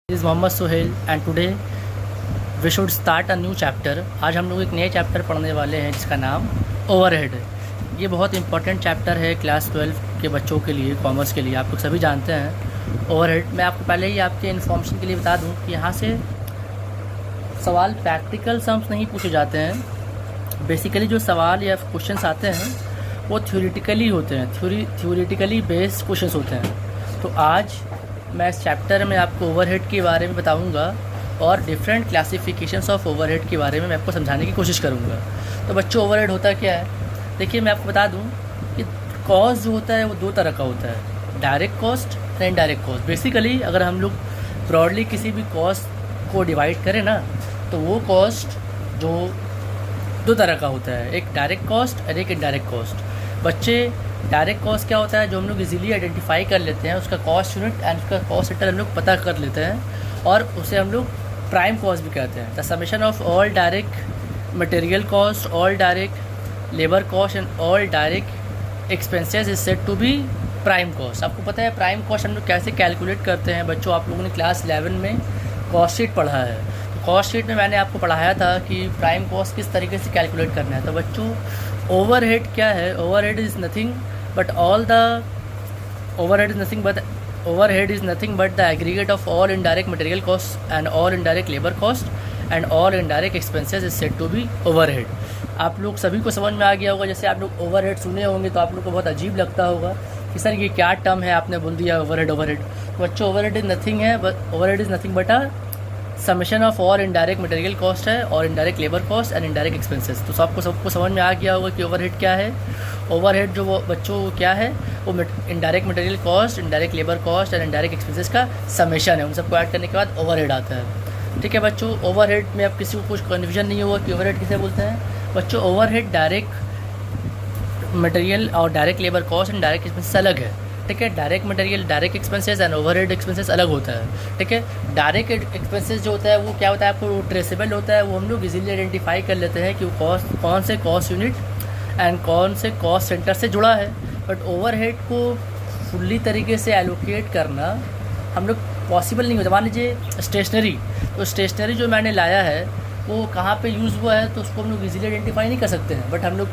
Is Mohammad Suhail and today we should start a new chapter. आज हम लोग एक नए चैप्टर पढ़ने वाले हैं जिसका नाम ओवरहेड है। ये बहुत इंपॉर्टेंट चैप्टर है क्लास 12 के बच्चों के लिए, कॉमर्स के लिए। आप लोग सभी जानते हैं ओवरहेड। मैं आपको पहले ही आपके इन्फॉर्मेशन के लिए बता दूं कि यहाँ से सवाल प्रैक्टिकल सम्स नहीं पूछे जाते हैं। बेसिकली जो सवाल या क्वेश्चंस आते हैं वो थ्योरेटिकली होते हैं, थ्योरेटिकली बेस्ड क्वेश्चंस होते हैं। तो आज मैं इस चैप्टर में आपको ओवरहेड के बारे में बताऊंगा और डिफरेंट क्लासिफिकेशंस ऑफ ओवरहेड के बारे में मैं आपको समझाने की कोशिश करूंगा। तो बच्चों, ओवरहेड होता क्या है? देखिए, मैं आपको बता दूं कि कॉस्ट जो होता है वो दो तरह का होता है, डायरेक्ट कॉस्ट और इनडायरेक्ट कॉस्ट। बेसिकली अगर हम लोग ब्रॉडली किसी भी कॉस्ट को डिवाइड करें ना, तो वो कॉस्ट जो दो तरह का होता है, एक डायरेक्ट कॉस्ट और एक इनडायरेक्ट कॉस्ट। बच्चे, डायरेक्ट कॉस्ट क्या होता है? जो हम लोग इजीली आइडेंटिफाई कर लेते हैं, उसका कॉस्ट यूनिट एंड उसका कॉस्ट सेंटर हम लोग पता कर लेते हैं और उसे हम लोग प्राइम कॉस्ट भी कहते हैं। The summation of all direct material cost, all direct labour cost and all direct expenses is said to be prime cost. आपको पता है प्राइम कॉस्ट हम लोग कैसे कैलकुलेट करते हैं? बच्चों, आप लोगों ने क्लास 11 में कॉस्ट शीट पढ़ा है। तो कॉस्ट शीट में मैंने आपको पढ़ाया था कि प्राइम कॉस्ट किस तरीके से कैलकुलेट करना है। तो बच्चों, ओवरहेड क्या है? Overhead is nothing but all the overhead is nothing but the aggregate of all indirect material costs and all indirect labor cost and all indirect expenses is said to be overhead। आप लोग सभी को समझ में आ गया होगा। जैसे आप लोग ओवरहेड सुने होंगे तो आप लोग को बहुत अजीब लगता होगा कि सर ये क्या टर्म है, आपने बोल दिया ओवरहेड। तो बच्चों, overhead is nothing but a summation of all indirect material cost है और indirect labour cost and indirect expenses. तो सबको समझ में आ गया होगा कि ओवरहेड क्या है। ओवरहेड जो वो बच्चों क्या है, वो indirect material cost, indirect labour cost and indirect expenses का समेशन है। उन सबको ऐड करने के बाद ओवरहेड आता है। ठीक है बच्चों, ओवरहेड में अब किसी को कुछ कन्फ्यूजन नहीं होगा कि ओवरहेड किसे बोलते हैं। बच्चों, ओवरहेड डायरेक्ट मटेरियल और direct labour cost and direct expenses अलग है। ठीक है, direct material, direct expenses and overhead expenses अलग होता है। ठीक है, डायरेक्ट एक्सपेंसेस जो होता है वो क्या होता है, आपको ट्रेसेबल होता है। वो हम लोग इजीली आइडेंटिफाई कर लेते हैं कि वो कौन से कॉस्ट यूनिट एंड कौन से कॉस्ट सेंटर से जुड़ा है। बट ओवरहेड को फुल्ली तरीके से एलोकेट करना हम लोग पॉसिबल नहीं होता। मान लीजिए स्टेशनरी, तो स्टेशनरी जो मैंने लाया है वो कहाँ पे यूज़ हुआ है तो उसको हम लोग इजीली आइडेंटिफाई नहीं कर सकते हैं। बट हम लोग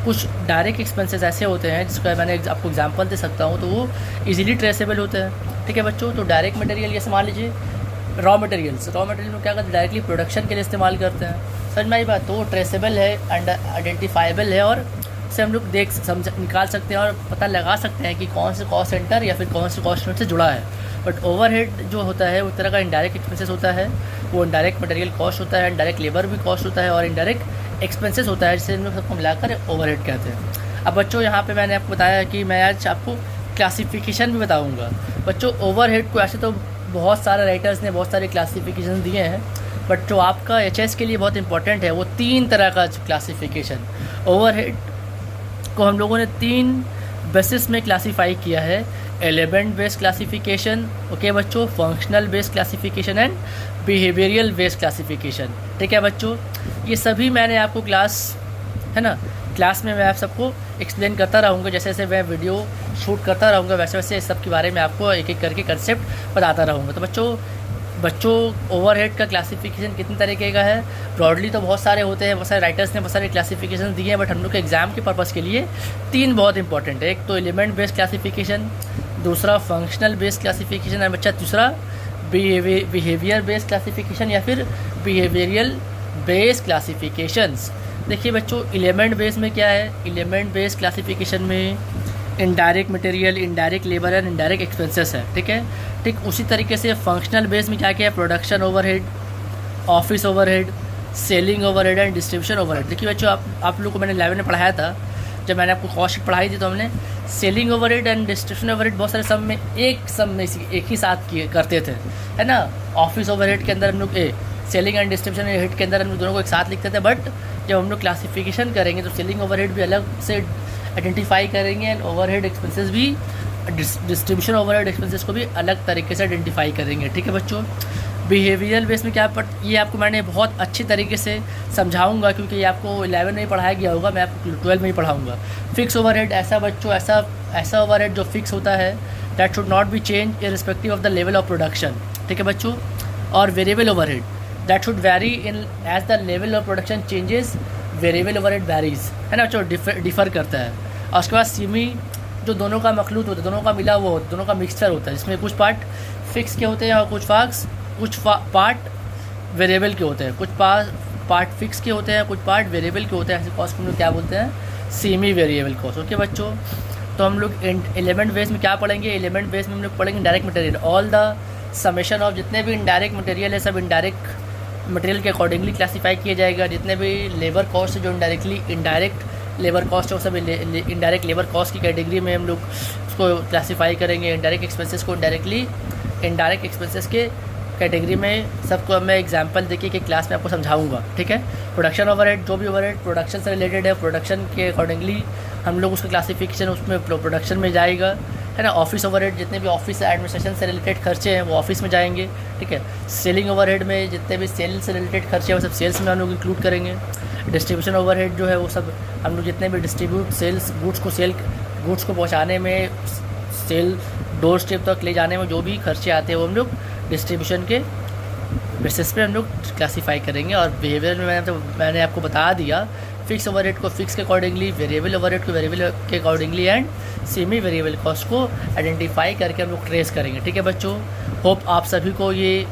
कुछ डायरेक्ट एक्सपेंसेस ऐसे होते हैं जिसका मैंने आपको एग्जांपल दे सकता हूँ, तो वो इजीली ट्रेसेबल होते हैं। ठीक है बच्चों, तो डायरेक्ट मटेरियल जैसे मान लीजिए रॉ मटेरियल में क्या करते हैं, डायरेक्टली प्रोडक्शन के लिए इस्तेमाल करते हैं। समझ में आई बात? तो ट्रेसेबल है, आइडेंटिफाइबल है और से हम लोग निकाल सकते हैं और पता लगा सकते हैं कि कौन से कॉस्ट सेंटर या फिर कौन से कॉस्ट यूनिट से जुड़ा है। बट ओवरहेड जो होता है वो तरह का इनडायरेक्ट एक्सपेंसेस होता है। वो इनडायरेक्ट मटेरियल कॉस्ट होता है, इनडायरेक्ट लेबर भी कॉस्ट होता है और इनडायरेक्ट एक्सपेंसेस होता है, जिसे हम लोग सबको मिलाकर ओवरहेड कहते हैं। अब बच्चों, यहाँ पे मैंने आपको बताया कि मैं आज आपको क्लासिफिकेशन भी बताऊँगा। बच्चों, ओवरहेड को ऐसे तो बहुत सारे राइटर्स ने बहुत सारे क्लासिफिकेशन दिए हैं, बट जो आपका एचएस के लिए बहुत इंपॉर्टेंट है वो 3 तरह का क्लासिफिकेशन। ओवरहेड को हम लोगों ने 3 बेसिस में क्लासीफाई किया है। एलिमेंट बेस्ड क्लासिफिकेशन, ओके बच्चों, functional based classification and behavioural based classification. ठीक है बच्चों, ये सभी मैंने आपको क्लास में मैं आप सबको एक्सप्लेन करता रहूँगा। जैसे जैसे मैं वीडियो शूट करता रहूँगा वैसे वैसे इस सब के बारे में आपको एक एक करके कंसेप्ट बताता रहूँगा। तो बच्चों ओवरहेड का क्लासिफिकेशन कितने तरीके का है? ब्रॉडली तो बहुत सारे होते हैं, बहुत सारे राइटर्स ने बहुत सारे क्लासिफिकेशन दिए हैं, बट हम लोग के एग्ज़ाम के पर्पज़ के लिए 3 बहुत इंपॉर्टेंट है। एक तो एलिमेंट बेस्ड क्लासिफिकेशन, दूसरा फंक्शनल बेस्ड क्लासिफिकेशन और बच्चा तीसरा बिहेवियर बेस्ड क्लासिफिकेशन या फिर बिहेवियरल बेस्ड क्लासिफिकेशंस। देखिए बच्चों, एलिमेंट बेस्ड में क्या है? एलिमेंट बेस्ड क्लासिफिकेशन में indirect material, indirect labour and indirect expenses है। ठीक है, ठीक उसी तरीके से फंक्शनल बेस में क्या क्या है? Production overhead, office overhead, selling overhead and distribution overhead. देखिए बच्चों, आप लोग को मैंने 11 में पढ़ाया था, जब मैंने आपको कॉस्ट शीट पढ़ाई थी तो हमने selling overhead and distribution overhead बहुत सारे सम में एक ही साथ करते थे, है ना। ऑफिस ओवरहेड के अंदर हम लोग सेलिंग एंड डिस्ट्रीब्यूशन हेड के अंदर हम लोग दोनों को एक साथ लिखते थे। बट जब हम लोग क्लासिफिकेशन करेंगे तो सेलिंग ओवरहेड भी अलग से आइडेंटिफाई करेंगे एंड ओवरहेड एक्सपेंसेस भी, डिस्ट्रीब्यूशन ओवरहेड एक्सपेंसेस को भी अलग तरीके से आइडेंटिफाई करेंगे। ठीक है बच्चों, बिहेवियरल बेस में क्या, बट ये आपको मैंने बहुत अच्छी तरीके से समझाऊंगा क्योंकि ये आपको 11 में ही पढ़ाया गया होगा, मैं आपको 12 में ही पढ़ाऊंगा। फिक्स ओवरहेड, ऐसा बच्चों ऐसा ओवरहेड जो फिक्स होता है that should not be change irrespective of the level of production. ठीक है बच्चों। और variable overhead that should vary in as the level of production changes, variable overhead varies, है ना बच्चों, डिफ़र करता है। और उसके बाद सीमी जो दोनों का मखलूत होता है, दोनों का मिला हुआ होता है, दोनों का मिक्सचर होता है, जिसमें कुछ पार्ट फिक्स के होते हैं और कुछ पार्ट वेरिएबल के होते हैं, कुछ पार्ट फिक्स के होते हैं, कुछ पार्ट वेरिएबल के होते हैं। ऐसे कॉस्ट को हम लोग क्या बोलते हैं, सेमी वेरिएबल कॉस्ट। ओके बच्चों, तो हम लोग एलिमेंट बेस में क्या पढ़ेंगे, एलिमेंट बेस में हम लोग पढ़ेंगे direct material, all the summation of जितने भी इनडायरेक्ट मटेरियल है सब इनडायरेक्ट मटेरियल के अकॉर्डिंगली क्लासीफाई किया जाएगा। जितने भी लेबर कॉस्ट है जो इनडायरेक्ट लेबर कॉस्ट है वो सब इनडायरेक्ट लेबर कॉस्ट की कैटेगरी में हम लोग उसको क्लासीफाई करेंगे। इनडायरेक्ट एक्सपेंसेस को इनडायरेक्ट एक्सपेंसेस के कैटेगरी में सबको मैं एग्जांपल देके कि क्लास में आपको समझाऊंगा, ठीक है। प्रोडक्शन ओवरहेड, जो भी ओवरहेड प्रोडक्शन से रिलेटेड है, प्रोडक्शन के अकॉर्डिंगली हम लोग उसका क्लासिफिकेशन उसमें प्रोडक्शन में जाएगा, है ना। ऑफिस ओवरहेड, जितने भी ऑफिस एडमिनिस्ट्रेशन से रिलेटेड खर्चे हैं वो ऑफिस में जाएंगे, ठीक है। सेलिंग ओवरहेड में जितने भी सेल से रिलेटेड खर्चे हैं वो सब सेल्स में हम लोग इंक्लूड करेंगे। डिस्ट्रीब्यूशन ओवरहेड जो है वो सब हम लोग जितने भी गुड्स को पहुँचाने में, सेल डोर स्टेप तक ले जाने में जो भी खर्चे आते हैं वो हम लोग डिस्ट्रीब्यूशन के बेसिस पे हम लोग क्लासीफाई करेंगे। और बिहेवियर में मैंने आपको बता दिया, फिक्स ओवरहेड को फिक्स के अकॉर्डिंगली, वेरिएबल ओवरहेड को वेरिएबल के accordingly and semi variable cost को आइडेंटिफाई करके हम लोग ट्रेस करेंगे, ठीक है बच्चों। होप आप सभी को ये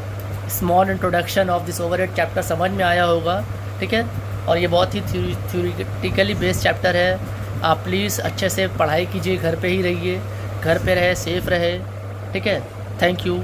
small introduction of this overhead chapter समझ में आया होगा, ठीक है। और ये बहुत ही थ्योरेटिकली बेस्ड चैप्टर है। आप प्लीज़ अच्छे से पढ़ाई कीजिए, घर पे ही रहिए, घर पे रहे, सेफ रहे, ठीक है। Thank you.